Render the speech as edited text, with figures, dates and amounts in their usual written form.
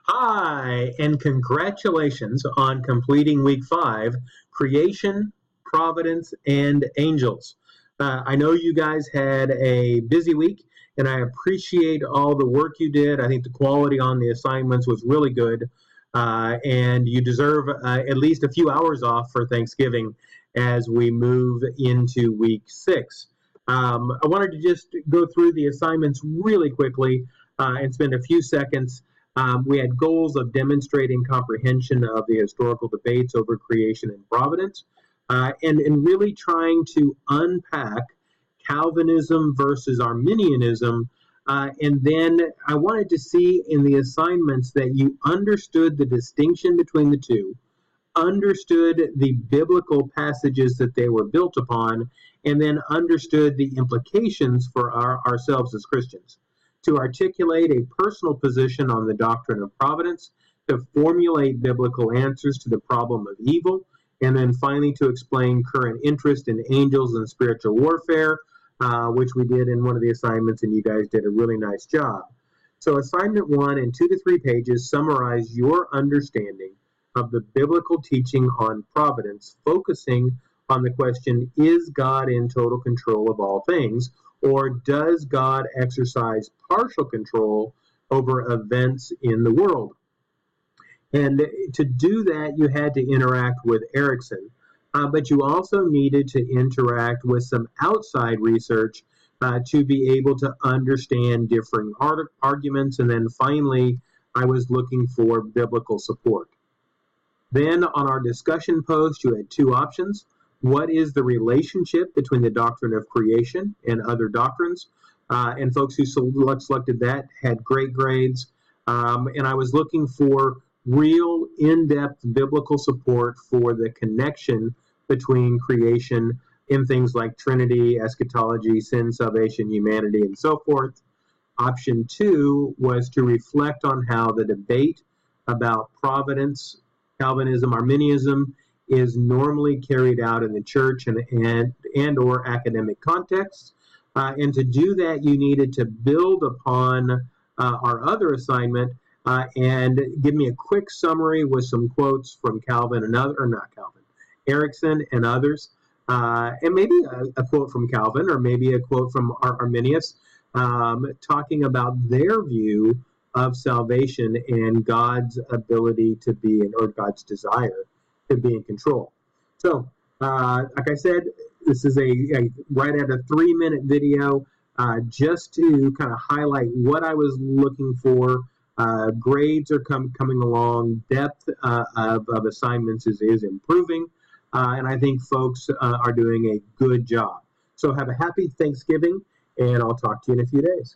Hi, and congratulations on completing week 5, Creation, Providence, and Angels. I know you guys had a busy week, and I appreciate all the work you did. I think the quality on the assignments was really good, and you deserve at least a few hours off for Thanksgiving as we move into week 6. I wanted to just go through the assignments really quickly and spend a few seconds. We had goals of demonstrating comprehension of the historical debates over creation and providence, and really trying to unpack Calvinism versus Arminianism. And then I wanted to see in the assignments that you understood the distinction between the two, understood the biblical passages that they were built upon, and then understood the implications for ourselves as Christians, to articulate a personal position on the doctrine of providence, to formulate biblical answers to the problem of evil, and then finally to explain current interest in angels and spiritual warfare, which we did in one of the assignments, and you guys did a really nice job. So assignment 1 in 2 to 3 pages summarize your understanding of the biblical teaching on providence, focusing on the question, is God in total control of all things? Or does God exercise partial control over events in the world? And to do that, you had to interact with Erickson, but you also needed to interact with some outside research to be able to understand differing arguments. And then finally, I was looking for biblical support. Then on our discussion post, you had 2 options. What is the relationship between the doctrine of creation and other doctrines? And folks who selected that had great grades. And I was looking for real in-depth biblical support for the connection between creation in things like Trinity, eschatology, sin, salvation, humanity, and so forth. Option 2 was to reflect on how the debate about providence, Calvinism, Arminianism, is normally carried out in the church and or academic contexts. And to do that, you needed to build upon our other assignment and give me a quick summary with some quotes from Calvin and Erickson and others, and maybe a quote from Calvin or maybe a quote from Arminius, talking about their view of salvation and God's ability to be, or God's desire to be in control. So, like I said, this is a right at a 3-minute video, just to kind of highlight what I was looking for. Grades are coming along. Depth of assignments is improving, and I think folks are doing a good job. So have a happy Thanksgiving, and I'll talk to you in a few days.